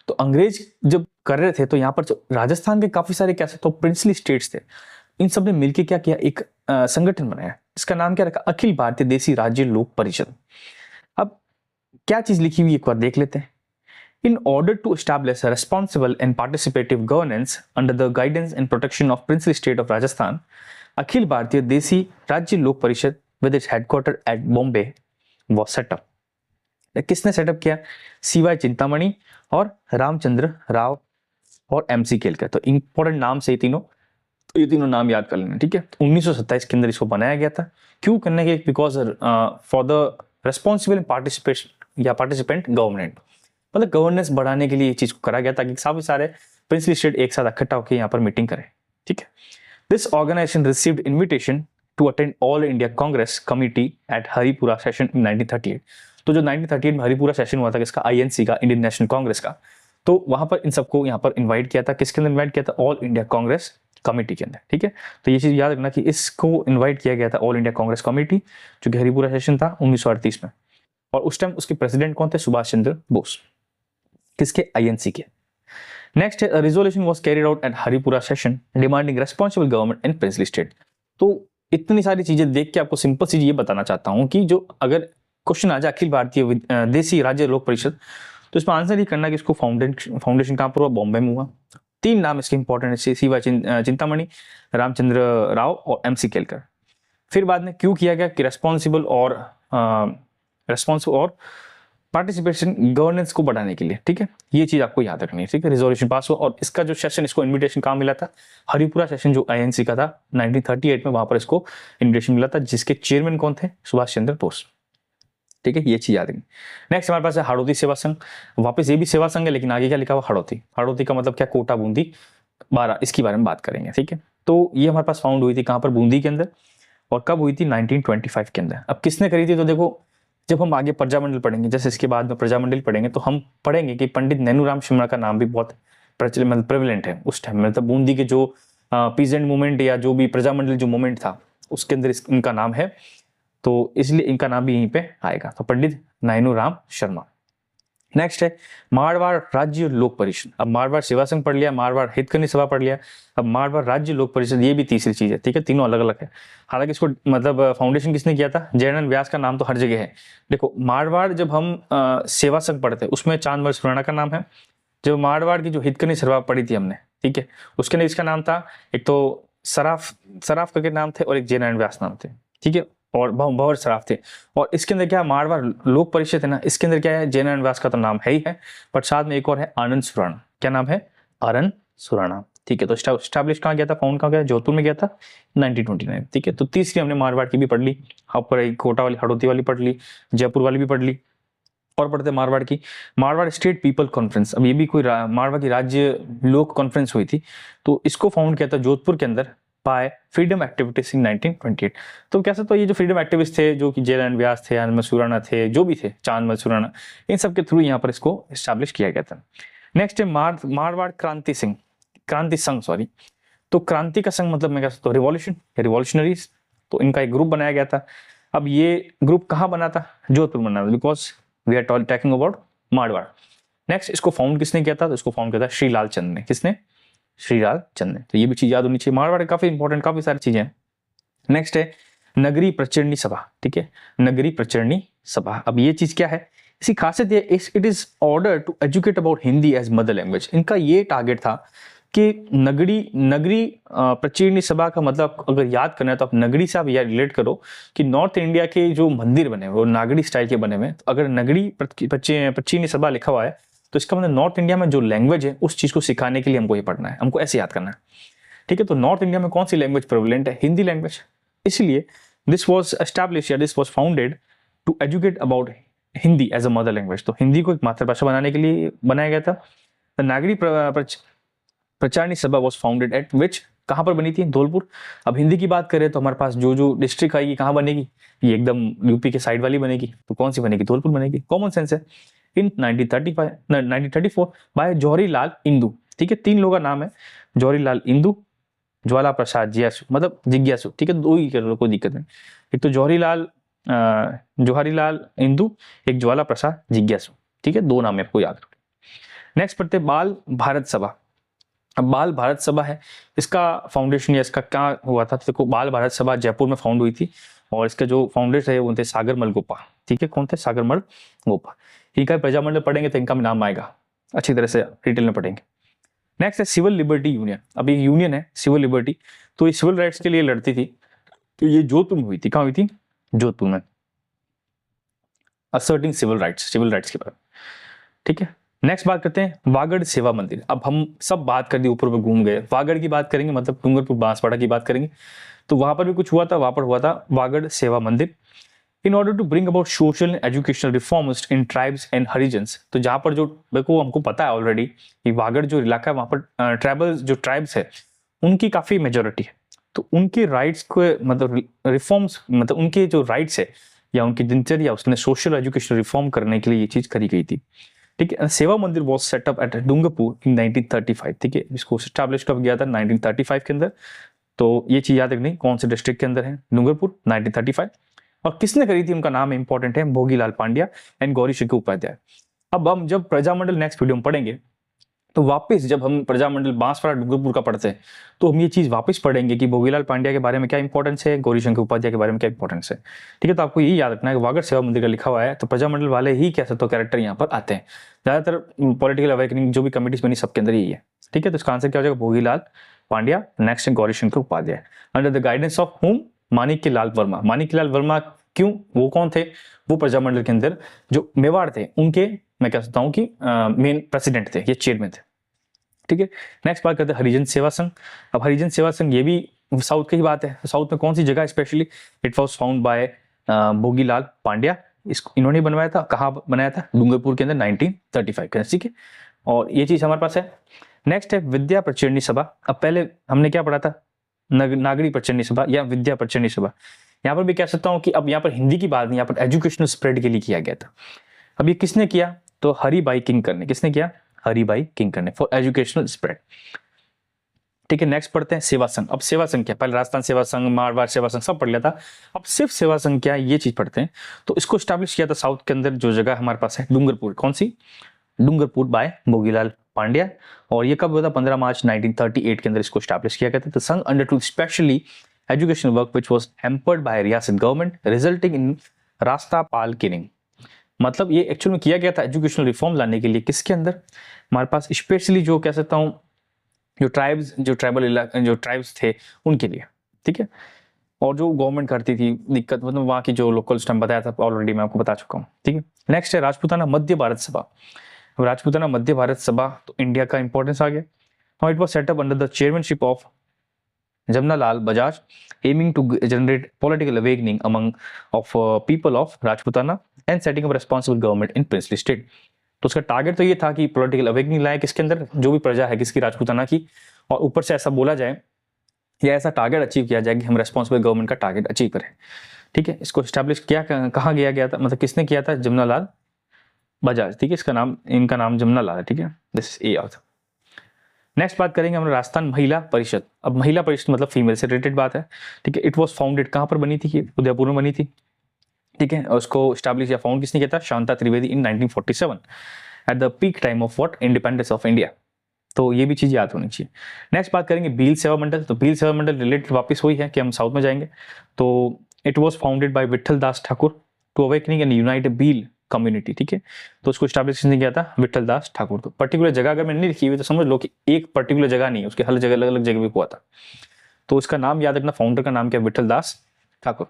तो अंग्रेज जब कर रहे थे तो यहाँ पर राजस्थान के काफी सारे कह सकते हो प्रिंसली स्टेट्स थे, इन सब ने मिलकर क्या किया? एक संगठन बनाया, इसका नाम क्या रखा? अखिल भारतीय देसी राज्य लोक परिषद। अब क्या चीज लिखी हुई एक बार देख लेते हैं। In order to establish a responsible and participative governance under the guidance and protection of princely state of Rajasthan, Akhil Bharatiya देसी राज्य लोक परिषद with its headquarter at Bombay was set up. किसने सेटअप किया? सीवाई चिंतामणि और रामचंद्र राव और एमसी केलकर। तो इंपॉर्टेंट नाम से ये तीनों नाम याद कर लेना, ठीक है। 1927 के अंदर इसको बनाया गया था। क्यों करने के? Because for the responsible participation या पार्टिसिपेंट गवर्नमेंट, मतलब गवर्नेंस बढ़ाने के लिए ये चीज को करा गया ताकि काफी सारे प्रिंसली स्टेट एक साथ इकट्ठा होकर यहाँ पर मीटिंग करें, ठीक है। This organisation received invitation to attend All India Congress Committee at Haripura session in 1938। तो जो 1938 में हरिपुरा सेशन हुआ था किसका? आईएनसी का, इंडियन नेशनल कांग्रेस का। तो वहां पर इन सबको यहाँ पर इन्वाइट किया था। किसके अंदर इन्वाइट किया था? ऑल इंडिया कांग्रेस कमेटी के अंदर, ठीक है। तो ये चीज याद रखना कि इसको इन्वाइट किया गया था ऑल इंडिया कांग्रेस कमेटी, जो कि हरिपुरा सेशन था 1938 में। और उस टाइम उसके प्रेसिडेंट कौन थे? सुभाष चंद्र बोस। किसके? आईएनसी के। नेक्स्ट है resolution was carried out at Haripura session demanding responsible government in princely state. तो इतनी सारी चीजें देख के आपको सिंपल सी ये बताना चाहता हूं कि जो अगर क्वेश्चन आ जाए अखिल भारतीय देसी राज्य लोक परिषद, तो इसमें आंसर ही करना कि इसको फाउंडेशन कहां पर हुआ? बॉम्बे में हुआ। तीन नाम इसके इंपॉर्टेंट है, सीवाई चिंतामणि, रामचंद्र राव और एमसी केलकर। फिर बाद में क्यों किया गया कि रेस्पॉन्सिबल और पार्टिसिपेशन गवर्नेंस को बढ़ाने के लिए, ठीक है। ये चीज आपको याद रखनी है, ठीक है। रिजोल्यूशन पास हुआ और इसका जो सेशन, इसको इनविटेशन कहाँ मिला था? हरिपुरा सेशन जो आईएनसी का था 1938 में, वहां पर इसको इनविटेशन मिला था, जिसके चेयरमैन कौन थे? सुभाष चंद्र बोस, ठीक है। ये चीज याद रखनी। नेक्स्ट हमारे पास है हाड़ौती सेवा संघ। वापस ये भी सेवा संघ है, लेकिन आगे क्या लिखा हुआ? हाड़ौती। हाड़ौती का मतलब क्या? कोटा, बूंदी, 12, इसके बारे में बात करेंगे, ठीक है। तो ये हमारे पास फाउंड हुई थी कहां पर? बूंदी के अंदर। और कब हुई थी? 1925 के अंदर। अब किसने करी थी? तो देखो, जब हम आगे प्रजामंडल पढ़ेंगे, जैसे इसके बाद में प्रजामंडल पढ़ेंगे, तो हम पढ़ेंगे कि पंडित नैनूराम शर्मा का नाम भी बहुत प्रचलित, मतलब प्रेवलेंट है उस टाइम में। मतलब बूंदी के जो पीजेंट मूवमेंट या जो भी प्रजामंडल जो मूवमेंट था, उसके अंदर इनका नाम है, तो इसलिए इनका नाम भी यहीं पे आएगा। तो पंडित नैनूराम शर्मा। नेक्स्ट है मारवाड़ राज्य लोक परिषद। अब मारवाड़ सेवा संघ पढ़ लिया, मारवाड़ हितकर्नी सभा पढ़ लिया, अब मारवाड़ राज्य लोक परिषद, ये भी तीसरी चीज है, ठीक है। तीनों अलग अलग है। हालांकि इसको मतलब फाउंडेशन किसने किया था? जयनंद व्यास का नाम तो हर जगह है। देखो, मारवाड़ जब हम सेवा संघ पढ़ते उसमें चांदमल सुराणा का नाम है। जब मारवाड़ की जो हितकर्नी सभा पढ़ी थी हमने, ठीक है, उसके अंदर इसका नाम था, एक तो सराफ करके नाम थे और एक जयनंद व्यास नाम थे, ठीक है, और भंवर सराफ थे। और इसके अंदर क्या? मारवाड़ लोक परिषद है ना, इसके अंदर क्या है? जयनंद व्यास का तो नाम है ही है, बट साथ में एक और है, आनंद सुराणा। क्या नाम है? आनंद सुराणा। ठीक है, तो स्टैब्लिश कहाँ गया था, फाउंड कहाँ गया, जोधपुर में गया था 1929। ठीक है, तो तीसरी हमने मारवाड़ की भी पढ़ ली, ऊपर कोटा वाली हड़ौती वाली पढ़ ली, जयपुर वाली भी पढ़ ली। और पढ़ते मारवाड़ की, मारवाड़ स्टेट पीपल कॉन्फ्रेंस। अब ये भी कोई मारवाड़ की राज्य लोक कॉन्फ्रेंस हुई थी, तो इसको फाउंड किया था जोधपुर के अंदर बाय फ्रीडम एक्टिविटीज इन 1928। तो कैसे, तो ये जो फ्रीडम एक्टिविस्ट थे, जो कि जयनारायण व्यास थे, आनंद सुराना थे, जो भी थे, चांद सुराना, इन सब के थ्रू यहाँ पर इसको एस्टैब्लिश किया गया था। नेक्स्ट है मारवाड़ क्रांति संघ, सॉरी। तो क्रांति का संघ मतलब मैं कह सकता हूँ रिवॉल्यूशन, रिवॉल्यूशनरीज। तो इनका एक ग्रुप बनाया गया था। अब ये ग्रुप कहाँ बना था, जोधपुर बना था, because we are talking about Marwar. Next, इसको फाउंड किसने किया था, तो इसको फाउंड किया था श्रीलाल चंद ने। किसने, श्रीलाल चंद ने। तो ये भी चीज याद होनी चाहिए, मारवाड़ काफी इंपॉर्टेंट, काफी सारी चीजें हैं। नेक्स्ट है नगरी प्रचरणी सभा। ठीक है, नगरी प्रचरणी सभा। अब ये चीज क्या है, इसकी खासियत है, it is order to educate about Hindi as mother language. इनका ये टारगेट था कि नगरी प्रचीर्णी सभा का मतलब अगर याद करना है तो आप नगरी से आप यह रिलेट करो कि नॉर्थ इंडिया के जो मंदिर बने हुए वो नागरी स्टाइल के बने हुए हैं। तो अगर नगरी प्रचीर्णी सभा लिखा हुआ है तो इसका मतलब नॉर्थ इंडिया में जो लैंग्वेज है उस चीज को सिखाने के लिए हमको ये पढ़ना है, हमको ऐसे याद करना है। ठीक है, तो नॉर्थ इंडिया में कौन सी लैंग्वेज प्रेवलेंट है, हिंदी लैंग्वेज। इसलिए दिस वॉज एस्टैब्लिश या this was founded to educate about Hindi as a mother language. तो हिंदी को एक मातृभाषा बनाने के लिए बनाया गया था। नागरी प्रचारणी सभा वॉज फाउंडेड एट विच, कहां पर बनी थी, धौलपुर। अब हिंदी की बात करें तो हमारे पास जो डिस्ट्रिक्ट आएगी कहां बनेगी, ये एकदम यूपी के साइड वाली बनेगी। तो कौन सी बनेगी, धौलपुर बनेगी, कॉमन सेंस है। इन 1934 बाय जौहरीलाल इंदू। ठीक है, तीन लोगों का नाम है, जौहरीलाल इंदू, ज्वाला प्रसाद जिज्ञासु, मतलब जिज्ञासु। ठीक है, दो ही कर लो, कोई दिक्कत नहीं। एक तो जौहरीलाल इंदू, एक ज्वाला प्रसाद जिज्ञासु। ठीक है, दो नाम है, आपको याद रखो। नेक्स्ट पढ़ते बाल भारत सभा। अब बाल भारत सभा है, इसका फाउंडेशन या इसका क्या हुआ था, देखो बाल भारत सभा जयपुर में फाउंड हुई थी और इसके जो फाउंडर थे वो थे सागरमल गोपा। ठीक है, कौन थे, सागरमल गोपा। इनका प्रजामंडल पढ़ेंगे तो इनका भी नाम आएगा, अच्छी तरह से डिटेल में पढ़ेंगे। नेक्स्ट है सिविल लिबर्टी यूनियन। अब ये यूनियन है सिविल लिबर्टी, तो ये सिविल राइट्स के लिए लड़ती थी। तो ये जोधपुर में हुई थी, कहाँ हुई थी, जोधपुर में, असर्टिंग सिविल राइट्स के बारे में। ठीक है, नेक्स्ट बात करते हैं वागड़ सेवा मंदिर। अब हम सब बात कर दी, ऊपर पे घूम गए, वागड़ की बात करेंगे, मतलब डूंगरपुर बांसवाड़ा की बात करेंगे। तो वहां पर भी कुछ हुआ था, वहां पर हुआ था Vagad Seva Mandir. In order to bring about social and educational reforms in tribes and Harijans. तो जहां पर जो देखो हमको पता है ऑलरेडी कि वागड़ जो इलाका है वहां पर ट्राइबल्स जो ट्राइब्स है उनकी काफी मेजोरिटी है। तो उनके राइट्स को मतलब रिफॉर्म्स, मतलब उनके जो राइट्स है या उनकी दिनचर्या उसने सोशल एजुकेशनल रिफॉर्म करने के लिए ये चीज करी गई थी। ठीक है, सेवा मंदिर वॉज सेटअप एट डूंगरपुर इन 1935। ठीक है, इसको स्टैब्लिश कब गया था, 1935 के अंदर। तो ये चीज याद रखनी, कौन से डिस्ट्रिक्ट के अंदर है, डूंगरपुर, 1935। और किसने करी थी, उनका नाम इंपॉर्टेंट है, भोगीलाल पांड्या एंड गौरी शंकर उपाध्याय। अब हम जब प्रजामंडल नेक्स्ट वीडियो में पढ़ेंगे तो वापस जब हम प्रजामंडल बांसवाड़ा डूंगरपुर का पढ़ते हैं तो हम ये चीज वापस पढ़ेंगे कि भोगीलाल पांड्या के बारे में क्या इंपॉर्टेंस है, गौरी शंकर उपाध्याय के बारे में क्या इंपॉर्टेंस है। ठीक है, तो आपको ये याद रखना है कि वागड़ सेवा मंदिर का लिखा हुआ है तो प्रजामंडल वाले ही कह सकते हो कैरेक्टर यहाँ पर आते हैं। ज्यादातर पॉलिटिकल अवेकनिंग जो भी कमिटीज बनी सबके अंदर यही है। ठीक है, तो इसका आंसर क्या हो जाएगा, भोगीलाल पांड्या। नेक्स्ट है Gauri Shankar Upadhyay under the guidance of hmm, Manikyalal Verma. Manikyalal Verma क्यों, वो कौन थे, वो प्रजामंडल के अंदर जो मेवाड़ थे उनके मैं कह सकता हूँ कि मेन प्रेसिडेंट थे, ये चेयरमैन थे। ठीक है, नेक्स्ट बात करते हैं हरिजन सेवा संघ। अब हरिजन सेवा संघ ये भी साउथ की ही बात है। साउथ में कौन सी जगह specially, it was found by Bhogilal Pandya. इसको इन्होंने बनवाया था, कहाँ बनाया था, डूंगरपुर के अंदर 1935 के अंदर। ठीक है, और ये चीज हमारे पास है। नेक्स्ट है विद्या प्रचरणी सभा। अब पहले हमने क्या पढ़ा था, नागरी प्रचरणी सभा या विद्या प्रचरणी सभा। यहाँ पर भी कह सकता हूँ कि अब यहाँ पर हिंदी की बात नहीं, यहाँ पर एजुकेशनल स्प्रेड के लिए किया गया था। अब ये किसने किया, तो हरिभाई किंकर ने। किसने किया, हरिभाई किंकर ने, फॉर एजुकेशनल स्प्रेड। ठीक है, नेक्स्ट पढ़ते हैं सेवा संघ। अब सेवा संघ क्या, पहले राजस्थान सेवा संघ, मारवाड़ सेवा संघ सब पढ़ लिया था। अब सिर्फ सेवा संघ क्या है ये चीज पढ़ते हैं। तो इसको स्टैब्लिश किया था साउथ के अंदर, जो जगह हमारे पास है डूंगरपुर। कौन सी, डूंगरपुर बाय भोगीलाल पांड्या। और ये कब हुआ था, 15 मार्च 1938 के अंदर इसको स्टैब्लिश किया गया था। तो Sangh undertook specially educational work which was hampered by रियासत government resulting in Rastapal killing. मतलब ये एक्चुअल में किया गया था एजुकेशनल रिफॉर्म लाने के लिए, किसके अंदर, हमारे पास स्पेशली जो कह सकता हूँ जो ट्राइब्स थे उनके लिए। ठीक है, और जो गवर्नमेंट करती थी दिक्कत, मतलब वहाँ की जो लोकल सिस्टम बताया था ऑलरेडी मैं आपको बता चुका हूँ। ठीक है, नेक्स्ट है राजपूताना मध्य भारत सभा। अब राजपूताना मध्य भारत सभा, तो इंडिया का इंपॉर्टेंस आ गया। Now it was set up under the chairmanship of Jamnalal Bajaj, aiming to generate political awakening among people of Rajputana and setting up responsible government in princely state. तो उसका target तो ये था कि political awakening लाए किसके अंदर, जो भी प्रजा है किसकी, राजपूताना की, और ऊपर से ऐसा बोला जाए या ऐसा टारगेट अचीव किया जाए कि हम रेस्पॉन्सिबल गवर्नमेंट का टारगेट अचीव करें। ठीक है, इसको स्टैब्लिश किया कहाँ गया था, मतलब किसने किया था, जमनालाल बजाज। ठीक है, इनका नाम जमनालाल है। ठीक है, this is a of. Next बात करेंगे हम राजस्थान महिला परिषद। अब महिला परिषद मतलब फीमेल से रिलेटेड बात है। ठीक है, इट वाज फाउंडेड, कहाँ पर बनी थी, उदयपुर में बनी थी। ठीक है, और उसको स्टैब्लिश या फाउंड किसने किया था, शांता त्रिवेदी इन 1947 at the peak time of what, independence of India. तो ये भी चीज याद होनी चाहिए। नेक्स्ट बात करेंगे भील सेवा मंडल। तो भील सेवा मंडल रिलेटेड वापस वही है कि हम साउथ में जाएंगे। तो it was founded by Vithal Das Thakur to awakening and unite Bhil community. ठीक है, तो उसको स्टैब्लिश किसने किया था, विठल दास ठाकुर। तो पर्टिकुलर जगह अगर मैंने नहीं लिखी हुई तो समझ लो कि एक पर्टिकुलर जगह नहीं, उसके हर जगह अलग अलग जगह भी हुआ था। तो उसका नाम याद रखना, फाउंडर का नाम क्या, विठल दास ठाकुर।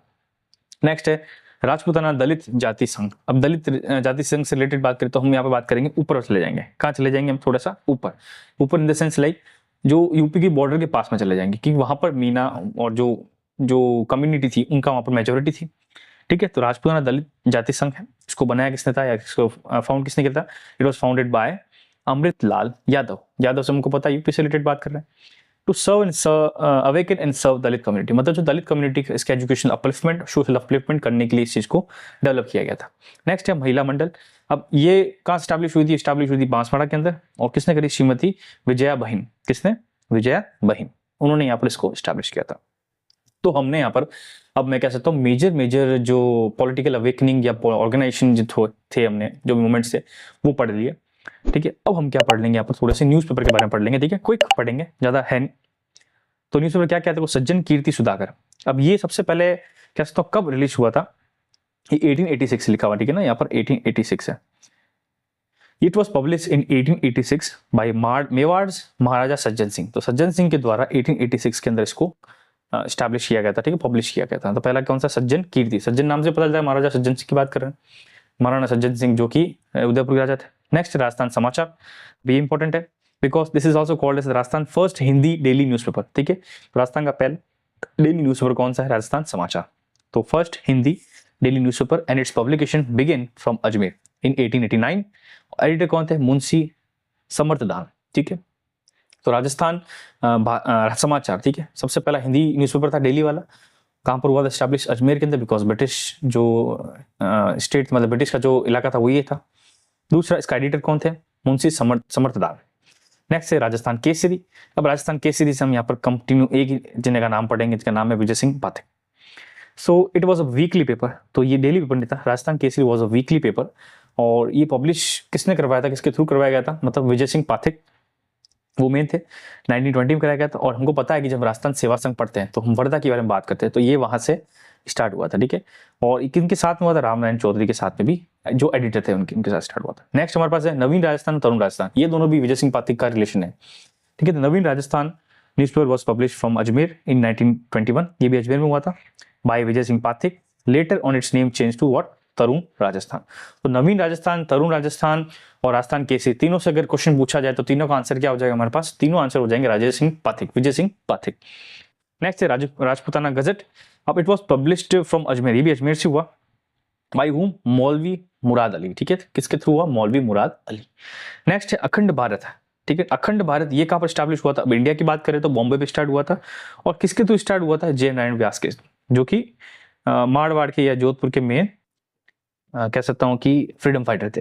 नेक्स्ट है राजपूताना दलित जाति संघ। अब दलित जाति संघ से रिलेटेड बात करें तो हम यहाँ पे बात करेंगे ऊपर चले जाएंगे। कहाँ चले जाएंगे हम, थोड़ा सा ऊपर इन द सेंस लाइक जो यूपी की बॉर्डर के पास में चले जाएंगे, क्योंकि वहां पर मीना और जो कम्युनिटी थी उनका वहां पर मेजोरिटी थी। ठीक है, तो राजपूताना दलित जाति संघ है, इसको बनाया किसने था या इसको फाउंड किसने किया था, it was founded bye Amritlal Yadav से हमको पता है यूपी से रिलेटेड बात कर रहे हैं। To serve and awaken and serve Dalit community, मतलब जो दलित कम्युनिटी इसके एजुकेशन अपलिफ्टमेंट, सोशल अपलिफ्टमेंट करने के लिए इस चीज को डेवलप किया गया था। नेक्स्ट है महिला मंडल। अब ये कहाँ स्टैब्लिश हुई थी, बांसवाड़ा के अंदर, और किसने करी, श्रीमती विजया बहिन। किसने, विजया बहिन, उन्होंने यहाँ पर इसको स्टैब्लिश किया था। तो हमने यहाँ पर, अब मैं कह सकता हूँ मेजर जो पॉलिटिकल अवेकनिंग या ऑर्गेनाइजेशन जो थे, हमने जो मूवमेंट्स थे वो पढ़ लिए। ठीक है, अब हम क्या पढ़ लेंगे यहाँ पर, थोड़े से न्यूज़पेपर के बारे में पढ़ लेंगे। ठीक है, क्विक पढ़ेंगे, ज्यादा है नहीं। तो न्यूज़पेपर क्या कहते हैं, सज्जन कीर्ति सुधाकर। अब ये सबसे पहले कह सकता हूँ कब रिलीज हुआ था, ये 1886 लिखा हुआ। ठीक है ना, यहाँ पर 1886 है। It was publish in 1886 by Mewar's Maharaja Sajjan Singh. तो सज्जन सिंह के द्वारा 1886 के अंदर इसको स्टैब्लिश किया गया था। ठीक है, पब्लिश किया गया था। तो पहला कौन सा, सज्जन कीर्ति, सज्जन नाम से पता चलता है महाराजा सज्जन सिंह की बात कर रहे हैं, महाराणा सज्जन सिंह जो कि उदयपुर के राजा थे। नेक्स्ट राजस्थान समाचार, भी इंपॉर्टेंट है because this is also called as Rajasthan first Hindi daily newspaper. ठीक है, राजस्थान का पहला डेली न्यूज़पेपर कौन सा है, राजस्थान समाचार। तो first Hindi daily newspaper and it's publication begin from Ajmer in 1889। Editor कौन थे, मुंशी समर्थदान। ठीक है, तो राजस्थान समाचार, ठीक है, सबसे पहला हिंदी न्यूज़पेपर था डेली वाला। कहाँ पर हुआ था, एस्टैब्लिश अजमेर के अंदर, बिकॉज ब्रिटिश जो स्टेट, मतलब ब्रिटिश का जो इलाका था वो ये था। दूसरा, इसका एडिटर कौन थे, मुंशी समर्थदान। नेक्स्ट है राजस्थान केसरी। अब राजस्थान केसरी से हम यहाँ पर कंटिन्यू एक ही जिन्हें का नाम पढ़ेंगे, जिसका नाम है Vijay Singh Pathak. So it was a weekly paper, तो ये डेली पेपर नहीं था, Rajasthan Kesari was a weekly paper. और ये पब्लिश किसने करवाया था, किसके थ्रू करवाया गया था, मतलब विजय सिंह पाठक वो मेन थे। 1920 में कराया गया था। और हमको पता है कि जब राजस्थान सेवा संघ पढ़ते हैं तो हम वर्धा के बारे में बात करते हैं, तो ये वहां से स्टार्ट हुआ था। ठीक है, और किनके साथ में हुआ था, रामनारायण चौधरी के साथ में भी, जो एडिटर थे उनके साथ स्टार्ट हुआ था। नेक्स्ट हमारे पास है नवीन राजस्थान, तरुण राजस्थान, ये दोनों भी विजय सिंह पाठक का रिलेशन है। ठीक है, तो Naveen Rajasthan newspaper was publish from Ajmer in 1921, ये भी अजमेर में हुआ था, by Vijay Singh Pathak. Later on its name change to what, Tarun Rajasthan. तो नवीन राजस्थान, तरुण राजस्थान और राजस्थान केसरी, तीनों से अगर क्वेश्चन पूछा जाए तो तीनों का आंसर क्या हो जाएगा हमारे पास, तीनों आंसर हो जाएंगे विजय सिंह पाठक। नेक्स्ट है राजपूताना गजट। अब it was published from Ajmer, ये भी अजमेर से हुआ, बाय हुम, मौलवी मुराद अली। ठीक है, किसके थ्रू हुआ, मौलवी मुराद अली। नेक्स्ट है अखंड भारत। ठीक है, अखंड भारत ये कहाँ पर स्टैब्लिश हुआ था, अब इंडिया की बात करें तो बॉम्बे पे स्टार्ट हुआ था। और किसके थ्रू स्टार्ट हुआ था, जय नारायण व्यास के, जो कि मारवाड़ के या जोधपुर के मेन कह सकता हूँ कि फ्रीडम फाइटर थे।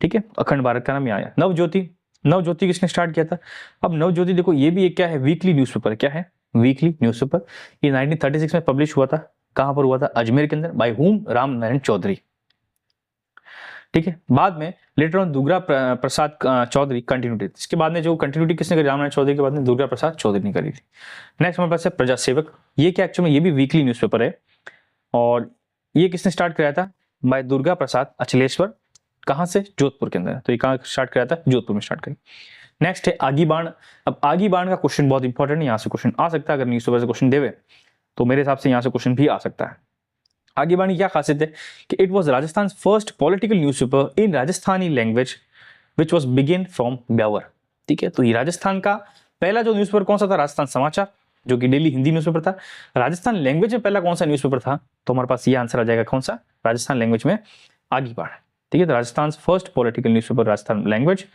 ठीक है, अखंड भारत का नाम यहाँ आया। नवज्योति किसने स्टार्ट किया था। अब नवज्योति देखो, ये भी एक क्या है, वीकली न्यूज़पेपर। क्या है, वीकली न्यूज़पेपर। ये 1936 में पब्लिश हुआ था। कहां पर हुआ था, अजमेर के अंदर, बाय हुम, रामनारायण चौधरी। ठीक है, बाद में letter on Durga Prasad Chaudhary continuity, इसके बाद में जो कंटिन्यूटी किसने करी, रामनारायण चौधरी के बाद में दुर्गा प्रसाद चौधरी ने करी थी। नेक्स्ट हमारे पास है प्रजा सेवक, ये क्या एक्चुअली ये भी वीकली न्यूज़पेपर है। और ये किसने स्टार्ट कराया था, बाय दुर्गा प्रसाद अचलेश्वर। कहां से, जोधपुर के अंदर। तो ये कहां स्टार्ट कराया था, जोधपुर में स्टार्ट करी। नेक्स्ट है आगी बाण। अब आगी बाण का क्वेश्चन बहुत इंपॉर्टेंट है, यहाँ से क्वेश्चन आ सकता है, अगर न्यूज़पेपर से क्वेश्चन देवे तो मेरे हिसाब से यहाँ से क्वेश्चन भी आ सकता है। आगी बाण की क्या खासियत है कि it was Rajasthan first political newspaper in Rajasthani language which was begin from Beawar. ठीक है, तो ये राजस्थान का पहला जो न्यूज़पेपर कौन सा था, राजस्थान समाचार, जो कि डेली हिंदी न्यूज़पेपर था। राजस्थान लैंग्वेज में पहला कौन सा न्यूज़पेपर था, तो हमारे पास ये आंसर आ जाएगा कौन सा, राजस्थान लैंग्वेज में आगे बाढ़। ठीक है, तो Rajasthan first political newspaper Rajasthan language,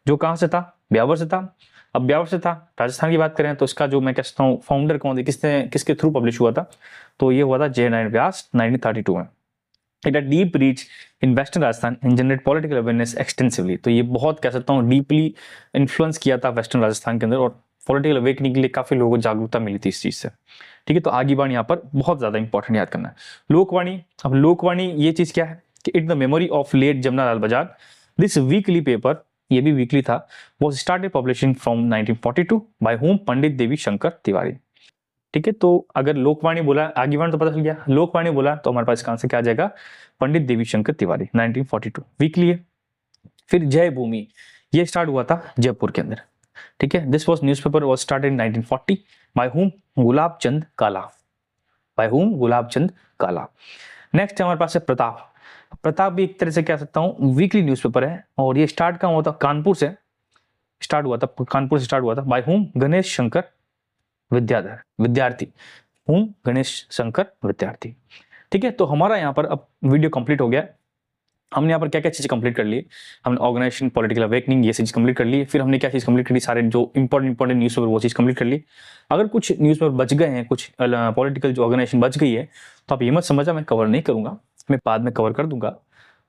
जो कहाँ से था, ब्यावर से था। अब ब्यावर से था, राजस्थान की बात करें तो इसका जो मैं कहता हूँ फाउंडर कौन थे, किसके थ्रू पब्लिश हुआ था, तो ये हुआ था जे नारायण व्यास 1932 में। It a deep reach in western Rajasthan and generate political awareness extensively. तो ये बहुत कह सकता हूँ डीपली इन्फ्लुएंस किया था वेस्टर्न राजस्थान के अंदर, और पॉलिटिकल अवेकनिंग के लिए काफी लोगों को जागरूकता मिली थी इस चीज से। ठीक है, तो आगे बाणी यहाँ पर बहुत ज्यादा इंपॉर्टेंट याद करना है। लोकवाणी, अब लोकवाणी ये चीज क्या है कि it the memory of late Jamuna Lal Bajaj, this weekly paper, ये भी वीकली था, was started publishing from 1942 by home Pandit Devi Shankar Tiwari. ठीक है, तो अगर लोकवाणी बोला, आगे बाण तो पता चल गया, लोकवाणी बोला तो हमारे पास इसका आंसर क्या आ जाएगा, पंडित देवी शंकर तिवारी 1942 वीकली है। फिर जय भूमि, ये स्टार्ट हुआ था जयपुर के अंदर। ठीक है, this was newspaper was started in 1940 by home Gulab Chand Kala, by home Gulab Chand काला। नेक्स्ट हमारे पास है प्रताप। प्रताप भी एक तरह से कह सकता हूँ वीकली न्यूज़पेपर है, और ये स्टार्ट कहाँ हुआ था, कानपुर से स्टार्ट हुआ था, कानपुर से स्टार्ट हुआ था बाय होम गणेश शंकर विद्यार्थी, हूं गणेश शंकर विद्यार्थी। ठीक है, तो हमारा यहाँ पर अब वीडियो कंप्लीट हो गया। हमने यहाँ पर क्या क्या चीज़ कंप्लीट कर ली, हमने ऑर्गेनाइजेशन, पॉलिटिकल अवेकनिंग, ये चीज़ कंप्लीट कर ली। फिर हमने क्या चीज़ कंप्लीट कर ली, सारे जो इंपॉर्टेंट न्यूज़पेपर वो चीज़ कंप्लीट कर ली। अगर कुछ न्यूज़पेपर बच गए हैं, कुछ पॉलिटिकल जो ऑर्गेनाइजेशन बच गई है, तो आप ये मत समझा मैं कवर नहीं करूंगा, मैं बाद में कवर कर दूंगा।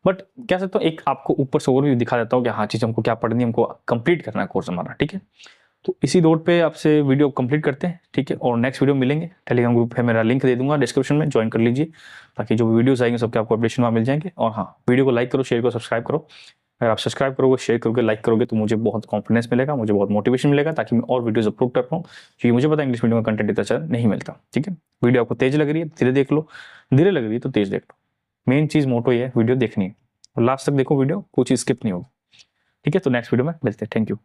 बट कह सकता हूँ एक आपको ऊपर से ओवरव्यू दिखा देता हूँ कि हाँ चीज़ हमको क्या पढ़नी है, हमको कंप्लीट करना है कोर्स हमारा। ठीक है, तो इसी नोट पे आपसे वीडियो कंप्लीट करते हैं। ठीक है, और नेक्स्ट वीडियो मिलेंगे, टेलीग्राम ग्रुप है मेरा, लिंक दे दूंगा डिस्क्रिप्शन में, ज्वाइन कर लीजिए, ताकि जो वीडियोस आएंगे सबके आपको अपडेशन वहाँ मिल जाएंगे। और हाँ, वीडियो को लाइक करो, शेयर करो, सब्सक्राइब करो। अगर आप सब्सक्राइब करोगे, शेयर करोगे, लाइक करोगे, तो मुझे बहुत कॉन्फिडेंस मिलेगा, मुझे बहुत मोटिवेशन मिलेगा, ताकि मैं और वीडियोज अपलोड कर पाऊँ, क्योंकि मुझे पता है इंग्लिश मीडियम का कंटेंट इतना अच्छा नहीं मिलता। ठीक है, वीडियो आपको तेज लग रही है धीरे देख लो, धीरे लग रही है तो तेज देख लो। मेन चीज़ मोटो ये है, वीडियो देखनी है और लास्ट तक देखो वीडियो, कुछ स्किप नहीं होगा। ठीक है, तो नेक्स्ट वीडियो में मिलते हैं। Thank you.